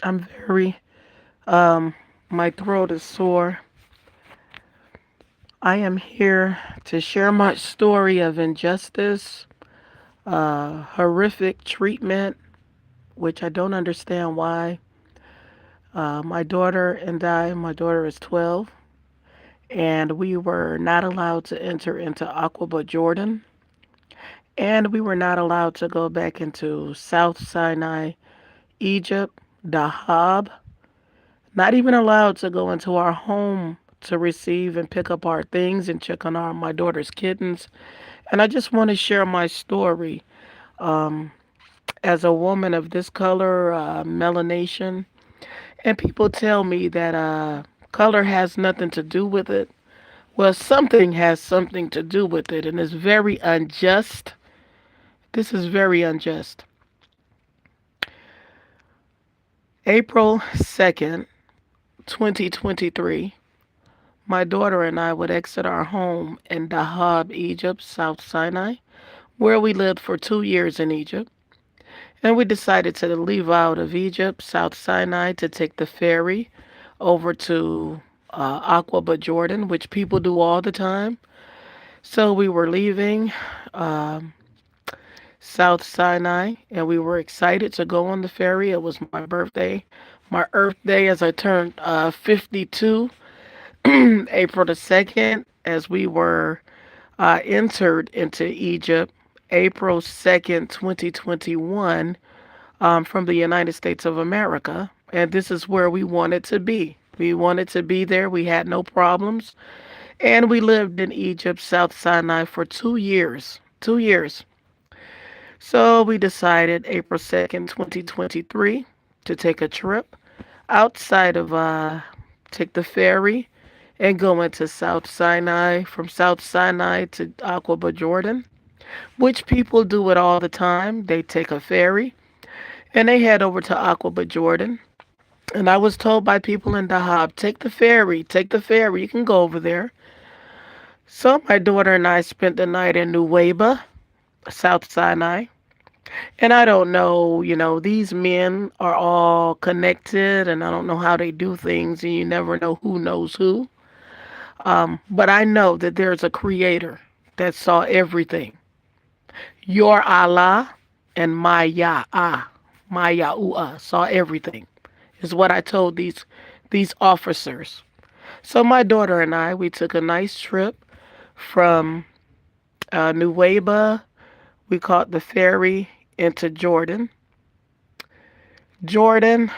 I'm very, um, my throat is sore. I am here to share my story of injustice, horrific treatment, which I don't understand why. My daughter is 12, and we were not allowed to enter into Aqaba Jordan, and we were not allowed to go back into South Sinai, Egypt, Dahab, not even allowed to go into our home to receive and pick up our things and check on my daughter's kittens. And I just want to share my story. Um, as a woman of this color, melanation, and people tell me that color has nothing to do with it. Well, something has something to do with it, and it's very unjust. This is very unjust. April 2nd, 2023, my daughter and I would exit our home in Dahab, Egypt, South Sinai, where we lived for 2 years in Egypt. And we decided to leave out of Egypt, South Sinai, to take the ferry over to Aqaba Jordan, which people do all the time. So we were leaving um, South Sinai, and we were excited to go on the ferry. It was my birthday, my Earth Day, as I turned 52, April 2nd, as we were entered into Egypt, April 2nd, 2021, from the United States of America. And this is where we wanted to be. We wanted to be there. We had no problems. And we lived in Egypt, South Sinai, for 2 years. 2 years. So we decided April 2nd, 2023, to take a trip outside of, take the ferry and go into South Sinai, from South Sinai to Aqaba Jordan, which people do it all the time. They take a ferry and they head over to Aqaba Jordan. And I was told by people in Dahab, take the ferry, you can go over there. So my daughter and I spent the night in NUWEBIA, South Sinai. And I don't know, these men are all connected and I don't know how they do things and you never know who knows who. But I know that there's a creator that saw everything. Your Allah and my Ya'ah, my Yahuwah saw everything, is what I told these officers. So my daughter and I, we took a nice trip from Nuweiba. We caught the ferry into Jordan. Jordan,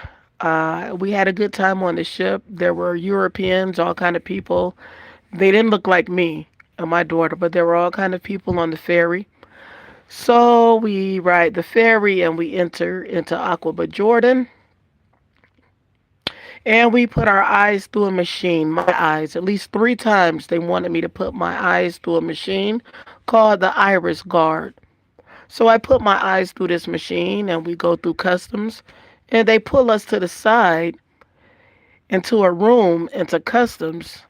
we had a good time on the ship. There were Europeans, all kind of people. They didn't look like me and my daughter, but there were all kind of people on the ferry. So we ride the ferry and we enter into Aqaba Jordan. And we put our eyes through a machine, my eyes. At least 3 times they wanted me to put my eyes through a machine called the iris guard. So I put my eyes through this machine and we go through customs and they pull us to the side into a room, into customs,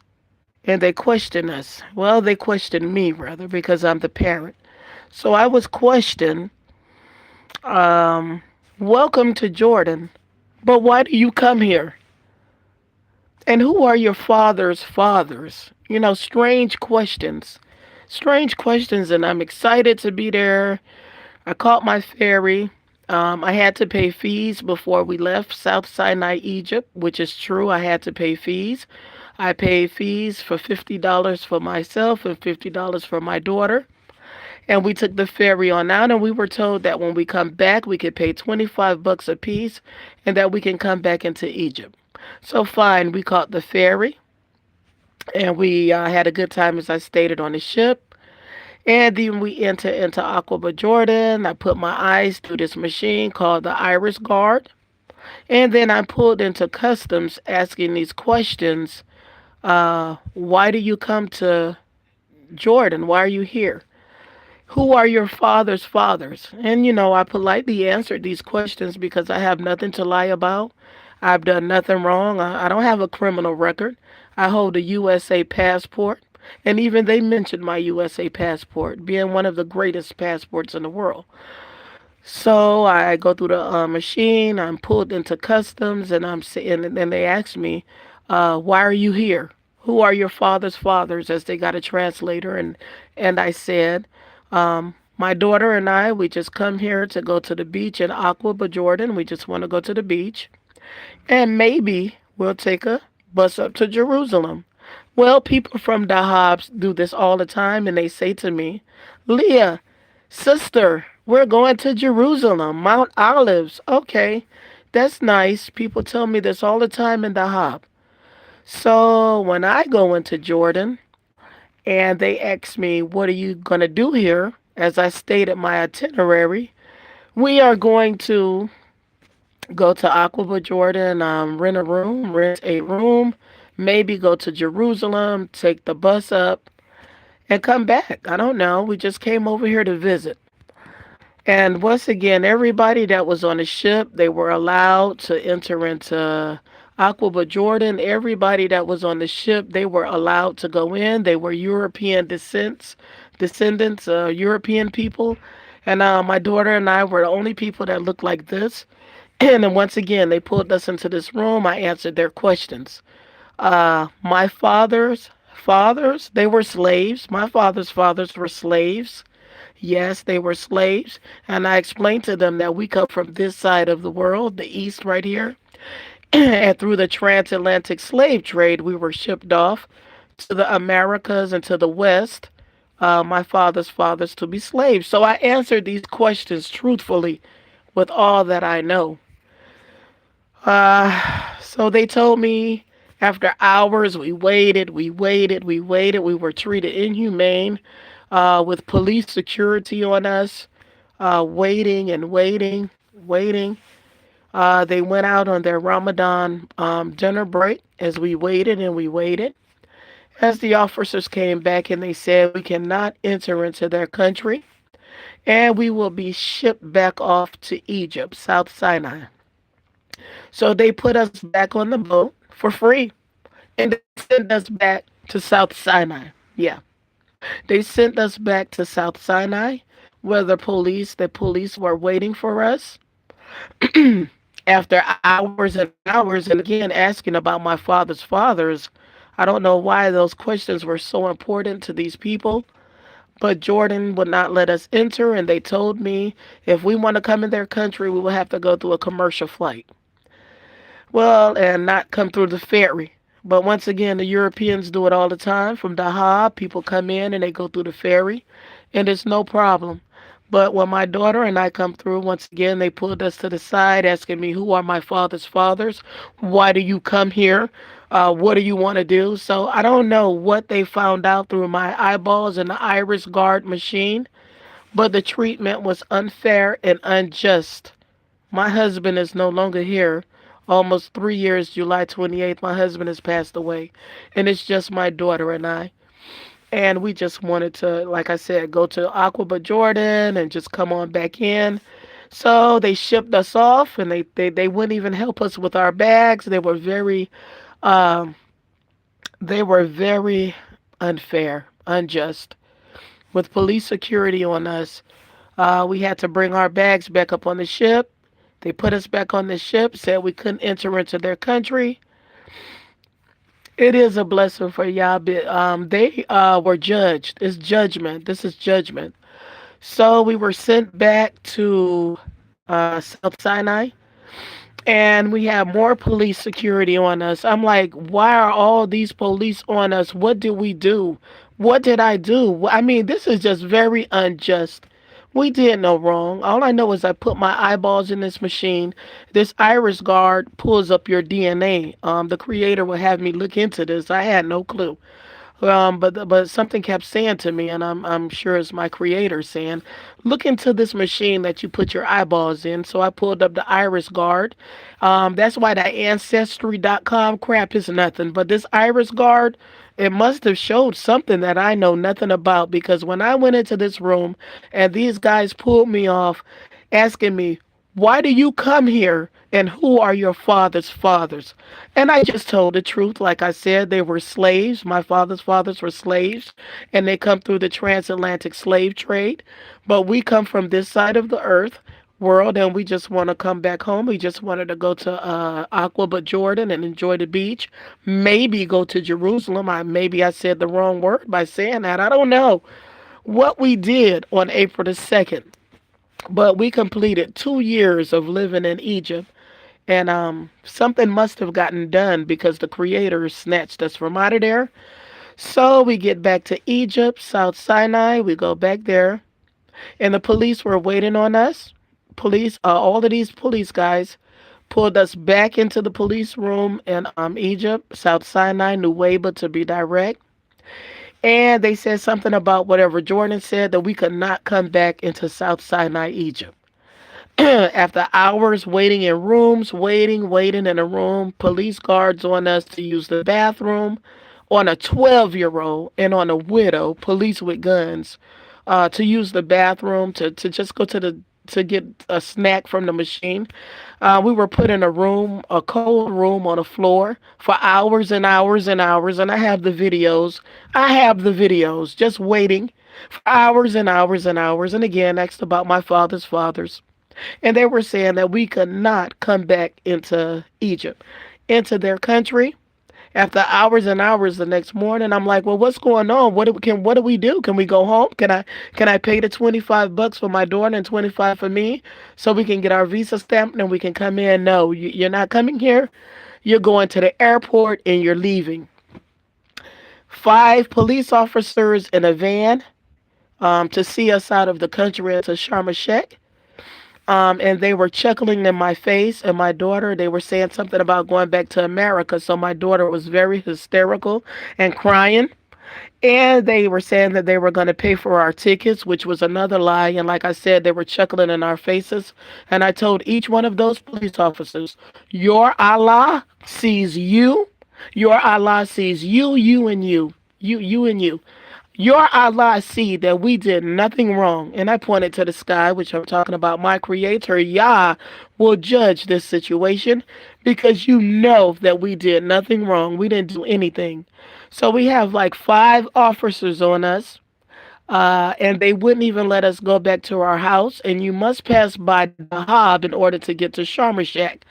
and they question us. Well, they questioned me rather because I'm the parent. So I was questioned, um, welcome to Jordan, but why do you come here? And who are your father's fathers? Strange questions. Strange questions, and I'm excited to be there. I caught my ferry. I had to pay fees before we left South Sinai, Egypt, which is true. I had to pay fees. I paid fees for $50 for myself and $50 for my daughter. And we took the ferry on out, and we were told that when we come back, we could pay 25 bucks a piece and that we can come back into Egypt. So fine, we caught the ferry and we had a good time as I stated on the ship. And then we enter into Aqaba Jordan. I put my eyes through this machine called the iris guard. And then I pulled into customs asking these questions. Why do you come to Jordan? Why are you here? Who are your father's fathers? And I politely answered these questions because I have nothing to lie about. I've done nothing wrong. I don't have a criminal record. I hold a USA passport. And even they mentioned my USA passport being one of the greatest passports in the world. So I go through the machine. I'm pulled into customs, and and they ask me, "Why are you here? Who are your father's fathers?" As they got a translator, and I said, "My daughter and I, we just come here to go to the beach in Aqaba Jordan. We just want to go to the beach, and maybe we'll take a bus up to Jerusalem." Well, people from Dahab do this all the time, and they say to me, "Leah, sister, we're going to Jerusalem, Mount Olives." Okay, that's nice. People tell me this all the time in Dahab. So when I go into Jordan and they ask me, "What are you going to do here?" As I stated my itinerary, we are going to go to Aqaba Jordan, rent a room, maybe go to Jerusalem, take the bus up, and come back. I don't know. We just came over here to visit. And once again, everybody that was on the ship, they were allowed to enter into Aqaba Jordan. Everybody that was on the ship, they were allowed to go in. They were descendants, European people. And my daughter and I were the only people that looked like this. And then once again, they pulled us into this room. I answered their questions. My father's fathers, they were slaves. My father's fathers were slaves. Yes, they were slaves. And I explained to them that we come from this side of the world, the east right here. And through the transatlantic slave trade, we were shipped off to the Americas and to the West. My father's fathers to be slaves. So I answered these questions truthfully with all that I know. So they told me after hours, we were treated inhumane, with police security on us, waiting. They went out on their Ramadan dinner break as we waited and we waited. As the officers came back and they said we cannot enter into their country and we will be shipped back off to Egypt, South Sinai. So they put us back on the boat for free and they sent us back to South Sinai. Yeah. They sent us back to South Sinai where the police were waiting for us after hours and hours and again asking about my father's fathers. I don't know why those questions were so important to these people, but Jordan would not let us enter and they told me if we want to come in their country, we will have to go through a commercial flight. Well, and not come through the ferry. But once again, the Europeans do it all the time. From Dahab, people come in and they go through the ferry, and it's no problem. But when my daughter and I come through, once again, they pulled us to the side, asking me, "Who are my father's fathers? Why do you come here? What do you want to do?" So I don't know what they found out through my eyeballs and the iris guard machine, but the treatment was unfair and unjust. My husband is no longer here. Almost 3 years, July 28th, my husband has passed away. And it's just my daughter and I. And we just wanted to, like I said, go to Aqaba Jordan and just come on back in. So they shipped us off and they wouldn't even help us with our bags. Um, they were very unfair, unjust. With police security on us, we had to bring our bags back up on the ship. They put us back on the ship, said we couldn't enter into their country. It is a blessing for y'all. But, they were judged. It's judgment. This is judgment. So we were sent back to South Sinai, and we have more police security on us. I'm like, why are all these police on us? What did we do? What did I do? I mean, this is just very unjust. We did no wrong. All I know is I put my eyeballs in this machine. This iris guard pulls up your DNA. The creator will have me look into this. I had no clue. But something kept saying to me, and I'm sure it's my creator saying, look into this machine that you put your eyeballs in. So I pulled up the iris guard. That's why that ancestry.com crap is nothing. But this iris guard, it must have showed something that I know nothing about because when I went into this room and these guys pulled me off, asking me, why do you come here? And who are your father's fathers? And I just told the truth. Like I said, they were slaves. My father's fathers were slaves, and they come through the transatlantic slave trade. But we come from this side of the earth. world and we just want to come back home. We just wanted to go to Aqaba Jordan and enjoy the beach. Maybe go to Jerusalem. Maybe I said the wrong word by saying that. I don't know what we did on April the 2nd, but we completed 2 years of living in Egypt. And something must have gotten done because the Creator snatched us from out of there. So we get back to Egypt, South Sinai. We go back there, and the police were waiting on us. All of these police guys pulled us back into the police room in Egypt, South Sinai, NUWEBIA to be direct. And they said something about whatever Jordan said that we could not come back into South Sinai, Egypt. After hours waiting in rooms, waiting in a room, police guards on us to use the bathroom, on a 12-year-old and on a widow, police with guns, to use the bathroom, to just go to get a snack from the machine. We were put in a room, a cold room on the floor for hours and hours and hours, and I have the videos. I have the videos, just waiting for hours and hours and hours, and again, asked about my father's fathers. And they were saying that we could not come back into Egypt, into their country. After hours and hours the next morning, I'm like, well, what's going on? What do we do? Can we go home? Can I pay the $25 for my daughter and 25 for me so we can get our visa stamped and we can come in? No, you're not coming here. You're going to the airport and you're leaving. 5 police officers in a van to see us out of the country into Shem El Sheikh. And they were chuckling in my face and my daughter. They were saying something about going back to America. So my daughter was very hysterical and crying. And they were saying that they were going to pay for our tickets, which was another lie. And like I said, they were chuckling in our faces. And I told each one of those police officers, your Allah sees you. Your Allah sees you, you, and you. You, and you. Your Allah see that we did nothing wrong. And I pointed to the sky, which I'm talking about. My Creator, Yah, will judge this situation because you know that we did nothing wrong. We didn't do anything. So we have like 5 officers on us, and they wouldn't even let us go back to our house. And you must pass by Dahab in order to get to Shem El Sheikh,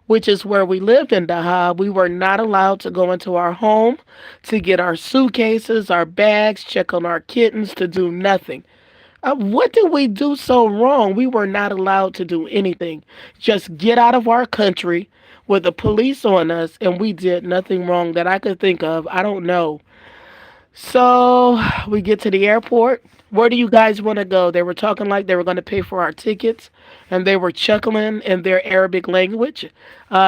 which is where we lived in Dahab. We were not allowed to go into our home to get our suitcases, our bags, check on our kittens, to do nothing. What did we do so wrong? We were not allowed to do anything. Just get out of our country with the police on us, and we did nothing wrong that I could think of. I don't know. So we get to the airport. Where do you guys want to go? They were talking like they were going to pay for our tickets, and they were chuckling in their Arabic language.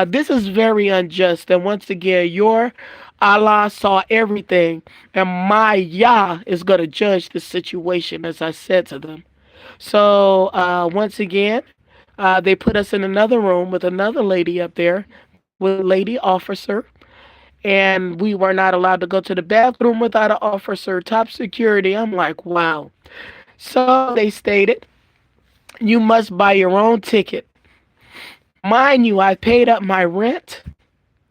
This is very unjust. And once again, your Allah saw everything, and my Yah is going to judge the situation, as I said to them. So once again, they put us in another room with another lady up there, with a lady officer, and we were not allowed to go to the bathroom without an officer, top security. I'm like, wow. So they stated, you must buy your own ticket. Mind you, I paid up my rent,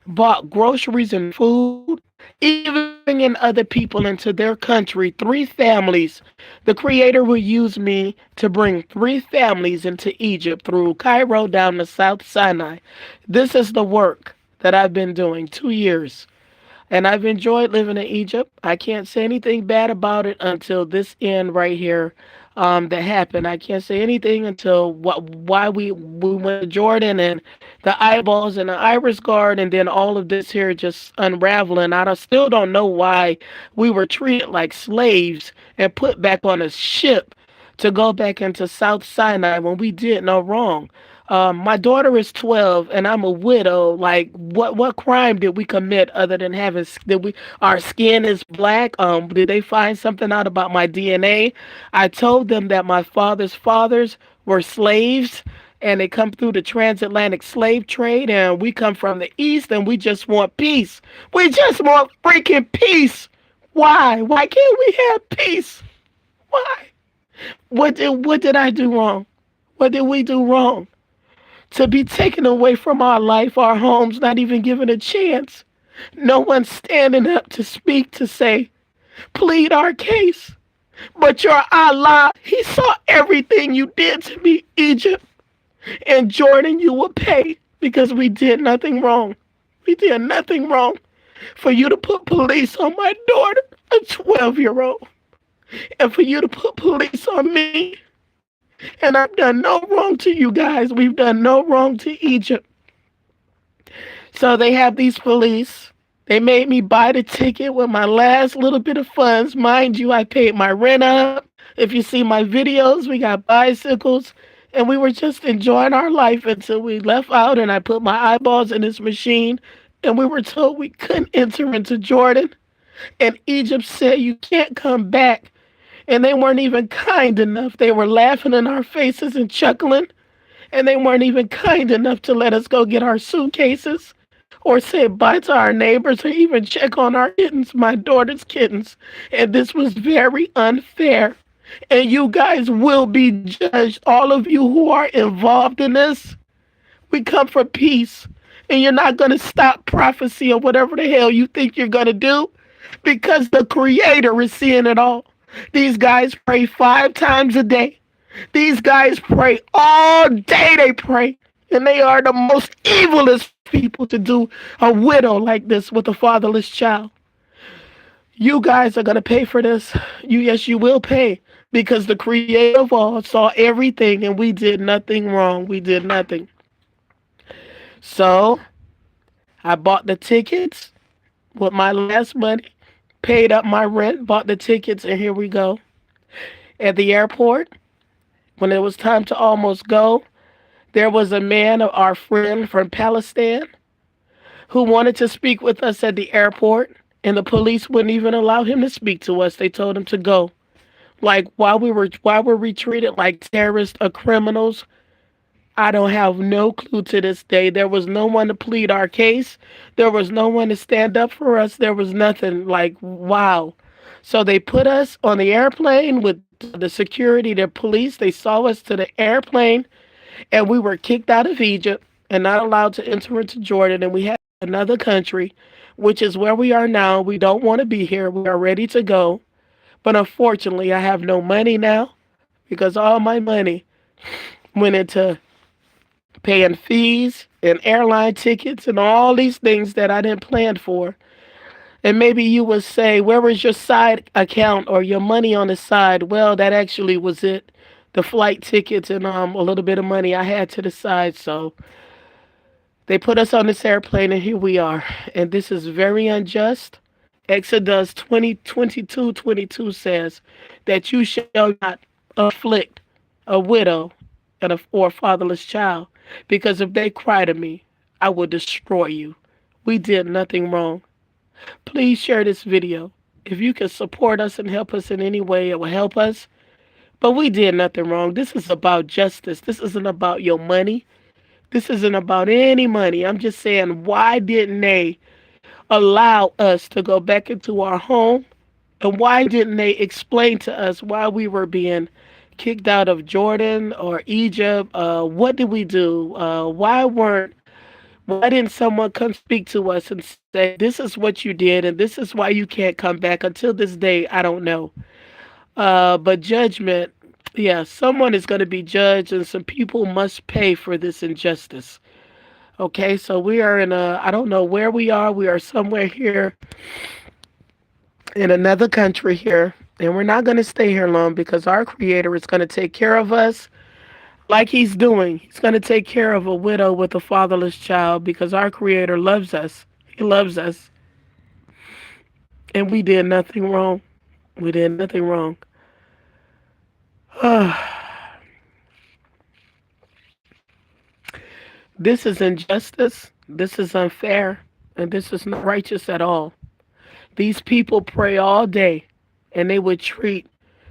bought groceries and food, even bringing other people into their country, 3 families. The Creator will use me to bring 3 families into Egypt through Cairo down to South Sinai. This is the work that I've been doing 2 years. And I've enjoyed living in Egypt. I can't say anything bad about it until this end right here that happened. I can't say anything until why we went to Jordan and the eyeballs and the iris guard, and then all of this here just unraveling. Still don't know why we were treated like slaves and put back on a ship to go back into South Sinai when we did no wrong. My daughter is 12 and I'm a widow. Like, what crime did we commit other than our skin is black? Did they find something out about my DNA? I told them that my father's fathers were slaves and they come through the transatlantic slave trade, and we come from the east and we just want peace. We just want freaking peace. Why? Why can't we have peace? Why? What did I do wrong? What did we do wrong? To be taken away from our life, our homes, not even given a chance. No one standing up to speak, to say, plead our case. But your Allah, He saw everything you did to me, Egypt. And Jordan, you will pay because we did nothing wrong. We did nothing wrong for you to put police on my daughter, a 12-year-old, and for you to put police on me. And I've done no wrong to you guys. We've done no wrong to Egypt. So they have these police. They made me buy the ticket with my last little bit of funds. Mind you, I paid my rent up. If you see my videos, we got bicycles. And we were just enjoying our life until we left out and I put my eyeballs in this machine. And we were told we couldn't enter into Jordan. And Egypt said, you can't come back. And they weren't even kind enough. They were laughing in our faces and chuckling. And they weren't even kind enough to let us go get our suitcases or say bye to our neighbors or even check on our kittens, my daughter's kittens. And this was very unfair. And you guys will be judged. All of you who are involved in this, we come for peace. And you're not going to stop prophecy or whatever the hell you think you're going to do because the Creator is seeing it all. These guys pray 5 times a day. These guys pray all day. They pray. And they are the most evilest people to do a widow like this with a fatherless child. You guys are going to pay for this. Yes, you will pay because the Creator of all saw everything and we did nothing wrong. We did nothing. So I bought the tickets with my last money, paid up my rent, bought the tickets, and here we go. At the airport, when it was time to almost go, there was a man, our friend from Palestine, who wanted to speak with us at the airport, and the police wouldn't even allow him to speak to us. They told him to go. Like, why were we treated like terrorists or criminals? I don't have no clue to this day. There was no one to plead our case. There was no one to stand up for us. There was nothing. Like, wow. So they put us on the airplane with the security, the police. They saw us to the airplane, and we were kicked out of Egypt and not allowed to enter into Jordan. And we had another country, which is where we are now. We don't want to be here. We are ready to go. But unfortunately, I have no money now because all my money went into paying fees and airline tickets and all these things that I didn't plan for. And maybe you would say, where was your side account or your money on the side? Well, that actually was it. The flight tickets and a little bit of money I had to the side. So they put us on this airplane and here we are. And this is very unjust. Exodus 20:22 says that you shall not afflict a widow or a fatherless child, because if they cry to me, I will destroy you. We did nothing wrong. Please share this video. If you can support us and help us in any way, it will help us. But we did nothing wrong. This is about justice. This isn't about your money. This isn't about any money. I'm just saying, why didn't they allow us to go back into our home? And why didn't they explain to us why we were being kicked out of Jordan or Egypt? What did we do? Why didn't someone come speak to us and say, this is what you did and this is why you can't come back? Until this day, I don't know. But judgment, yeah, someone is going to be judged and some people must pay for this injustice. Okay, so we are I don't know where we are. We are somewhere here in another country here. And we're not going to stay here long because our Creator is going to take care of us like He's doing. He's going to take care of a widow with a fatherless child because our Creator loves us. He loves us. And we did nothing wrong. We did nothing wrong. This is injustice. This is unfair. And this is not righteous at all. These people pray all day and they would treat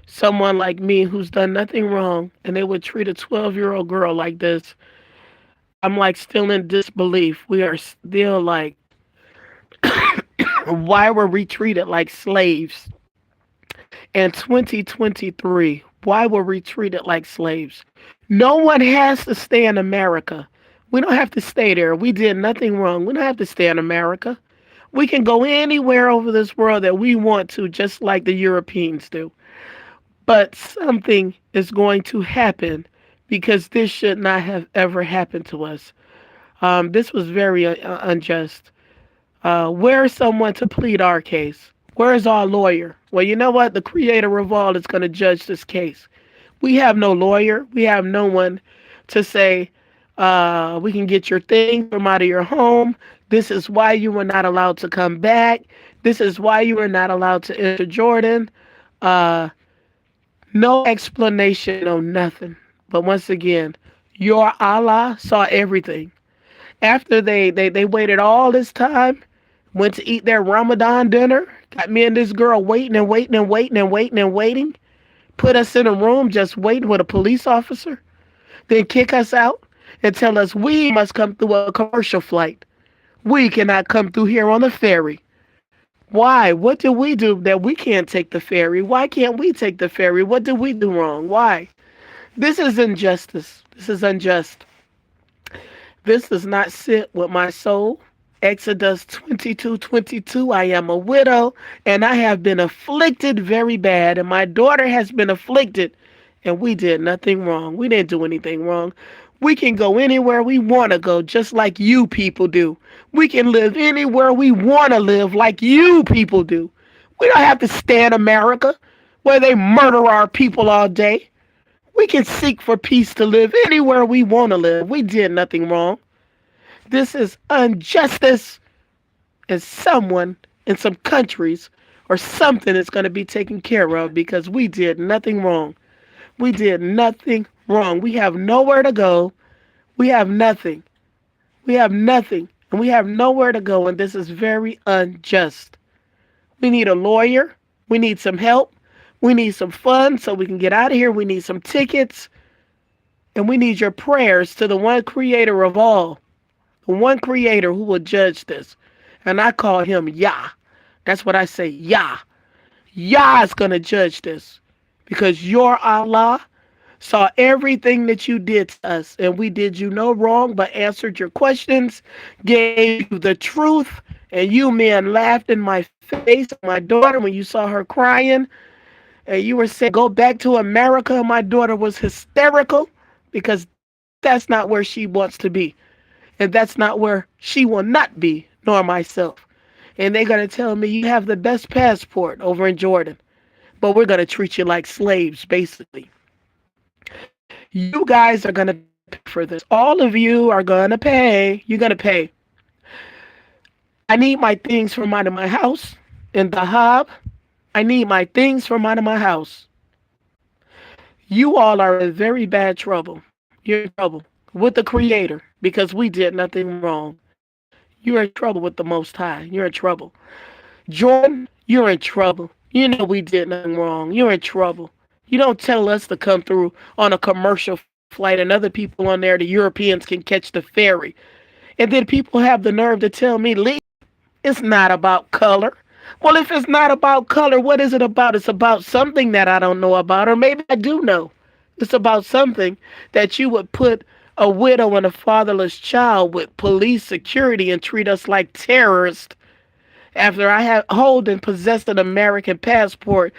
someone like me who's done nothing wrong and they would treat a 12-year-old girl like this. I'm like still in disbelief. We are still like, why were we treated like slaves? In 2023, why were we treated like slaves? No one has to stay in America. We don't have to stay there. We did nothing wrong. We don't have to stay in America. We can go anywhere over this world that we want to, just like the Europeans do. But something is going to happen because this should not have ever happened to us. This was very unjust. Where's someone to plead our case? Where's our lawyer? Well, you know what? The creator of all is going to judge this case. We have no lawyer. We have no one to say, we can get your things from out of your home. This is why you were not allowed to come back. This is why you were not allowed to enter Jordan. Uh, no explanation, no nothing. But once again, your Allah saw everything. After they waited all this time, went to eat their Ramadan dinner, got me and this girl waiting and waiting and waiting and waiting and waiting, put us in a room just waiting with a police officer, then kick us out and tell us we must come through a commercial flight. We cannot come through here on the ferry. Why? What did we do that we can't take the ferry? Why can't we take the ferry? What did we do wrong? Why? This is injustice. This is unjust. This does not sit with my soul. Exodus 22:22. I am a widow and I have been afflicted very bad, and my daughter has been afflicted, and we did nothing wrong. We didn't do anything wrong. We can go anywhere we want to go, just like you people do. We can live anywhere we want to live, like you people do. We don't have to stay in America where they murder our people all day. We can seek for peace to live anywhere we want to live. We did nothing wrong. This is injustice, and someone in some countries or something is going to be taken care of because we did nothing wrong. We did nothing wrong. We have nowhere to go. We have nothing. We have nothing. And we have nowhere to go. And this is very unjust. We need a lawyer. We need some help. We need some funds so we can get out of here. We need some tickets. And we need your prayers to the one creator of all. The one creator who will judge this. And I call him Yah. That's what I say, Yah. Yah is going to judge this. Because your Allah saw everything that you did to us, and we did you no wrong but answered your questions, gave you the truth, and you men laughed in my face, my daughter, when you saw her crying, and you were saying, go back to America. My daughter was hysterical because that's not where she wants to be, and that's not where she will not be, nor myself. And they're going to tell me, you have the best passport over in Jordan, but we're going to treat you like slaves, basically. You guys are going to pay for this. All of you are going to pay. You're going to pay. I need my things from out of my house in Dahab. I need my things from out of my house. You all are in very bad trouble. You're in trouble with the Creator because we did nothing wrong. You're in trouble with the Most High. You're in trouble. Jordan, you're in trouble. You know we did nothing wrong. You're in trouble. You don't tell us to come through on a commercial flight and other people on there, the Europeans, can catch the ferry. And then people have the nerve to tell me, leave. It's not about color. Well, if it's not about color, what is it about? It's about something that I don't know about, or maybe I do know. It's about something that you would put a widow and a fatherless child with police security and treat us like terrorists after I have hold and possess an American passport.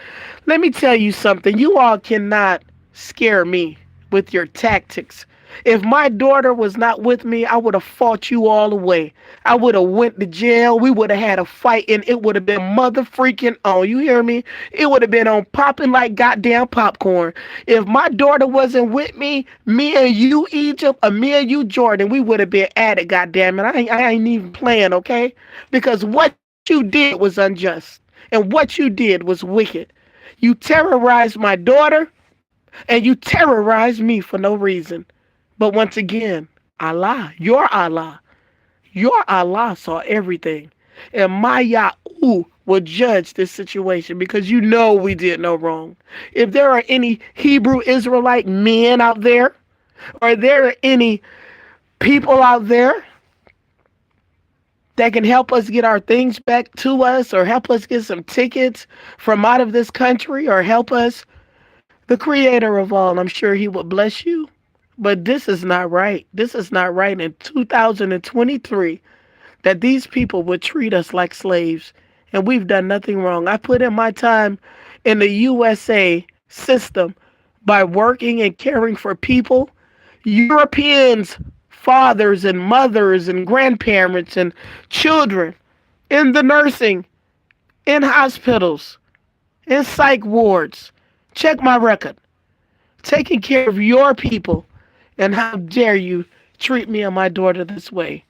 Let me tell you something. You all cannot scare me with your tactics. If my daughter was not with me, I would have fought you all away. I would have went to jail. We would have had a fight, and it would have been mother freaking on. You hear me? It would have been on popping like goddamn popcorn. If my daughter wasn't with me, me and you, Egypt, or me and you, Jordan, we would have been at it, goddamn it. I ain't even playing, okay? Because what you did was unjust, and what you did was wicked. You terrorized my daughter, and you terrorized me for no reason. But once again, Allah your Allah saw everything. And my Yahoo will judge this situation because you know we did no wrong. If there are any Hebrew Israelite men out there, or there are any people out there that can help us get our things back to us, or help us get some tickets from out of this country, or help us, the Creator of all, I'm sure He will bless you. But this is not right. This is not right in 2023 that these people would treat us like slaves, and we've done nothing wrong. I put in my time in the USA system by working and caring for people Europeans, fathers and mothers and grandparents and children in the nursing, in hospitals, in psych wards. Check my record. Taking care of your people. And how dare you treat me and my daughter this way?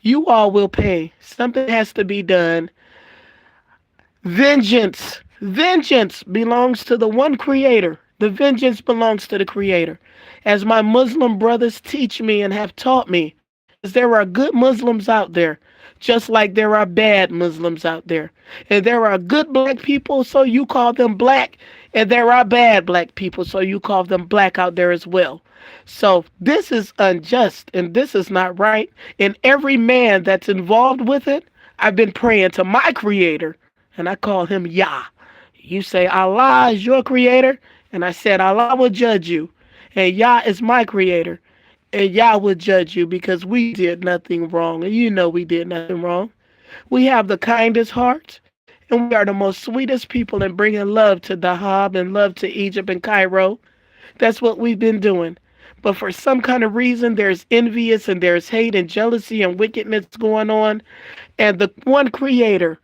You all will pay. Something has to be done. Vengeance belongs to the one creator. The vengeance belongs to the creator. As my Muslim brothers teach me and have taught me, because there are good Muslims out there, just like there are bad Muslims out there. And there are good black people, so you call them black, and there are bad black people, so you call them black out there as well. So this is unjust and this is not right. And every man that's involved with it, I've been praying to my creator, and I call him Yah. You say Allah is your creator, and I said Allah will judge you. And Yah is my creator, and Yah will judge you because we did nothing wrong. And you know we did nothing wrong. We have the kindest hearts, and we are the most sweetest people in bringing love to Dahab and love to Egypt and Cairo. That's what we've been doing. But for some kind of reason, there's envious and there's hate and jealousy and wickedness going on. And the one creator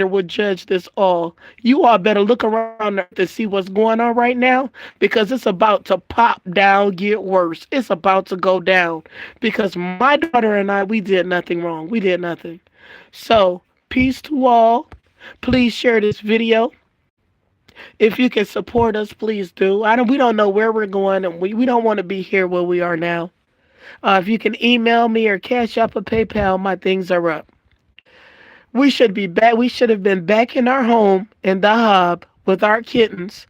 will judge this all. You all better look around the earth and see what's going on right now, because it's about to pop down, get worse. It's about to go down because my daughter and I, we did nothing wrong. We did nothing. So peace to all. Please share this video. If you can support us, please do. We don't know where we're going, and we don't want to be here where we are now. If you can email me or Cash App or PayPal, my things are up. We should be back. We should have been back in our home in Dahab with our kittens,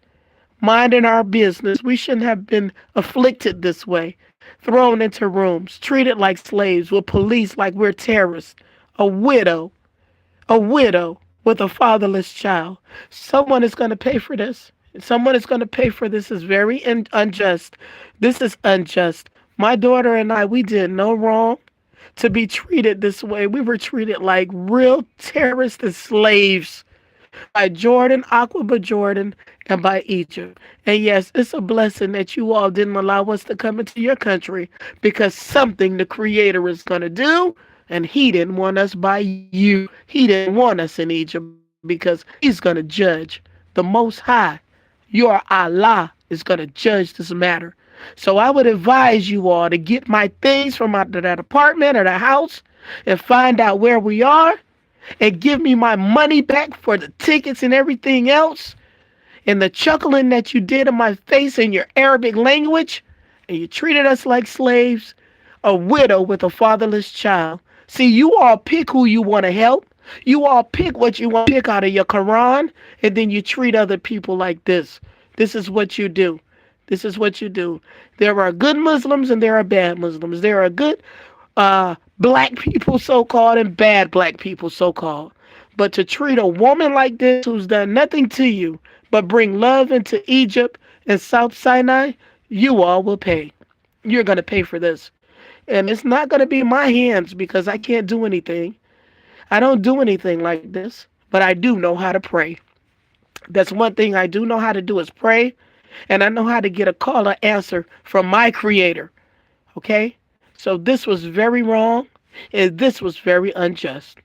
minding our business. We shouldn't have been afflicted this way, thrown into rooms, treated like slaves, with police like we're terrorists. A widow, a widow with a fatherless child. Someone is going to pay for this. Someone is going to pay for this. Is very unjust. This is unjust. My daughter and I, we did no wrong to be treated this way. We were treated like real terrorists and slaves by Jordan, Aqaba Jordan, and by Egypt. And yes, it's a blessing that you all didn't allow us to come into your country, because something the Creator is going to do, and He didn't want us by you. He didn't want us in Egypt because He's going to judge. The Most High, your Allah, is going to judge this matter. So I would advise you all to get my things from that apartment or the house and find out where we are and give me my money back for the tickets and everything else, and the chuckling that you did in my face in your Arabic language, and you treated us like slaves, a widow with a fatherless child. See, you all pick who you want to help. You all pick what you want to pick out of your Quran, and then you treat other people like this. This is what you do. This is what you do. There are good Muslims and there are bad Muslims. There are good black people, so-called, and bad black people, so-called. But to treat a woman like this who's done nothing to you but bring love into Egypt and South Sinai, you all will pay. You're going to pay for this. And it's not going to be my hands, because I can't do anything. I don't do anything like this, but I do know how to pray. That's one thing I do know how to do, is pray. And I know how to get a call or answer from my Creator. Okay? So this was very wrong, and this was very unjust.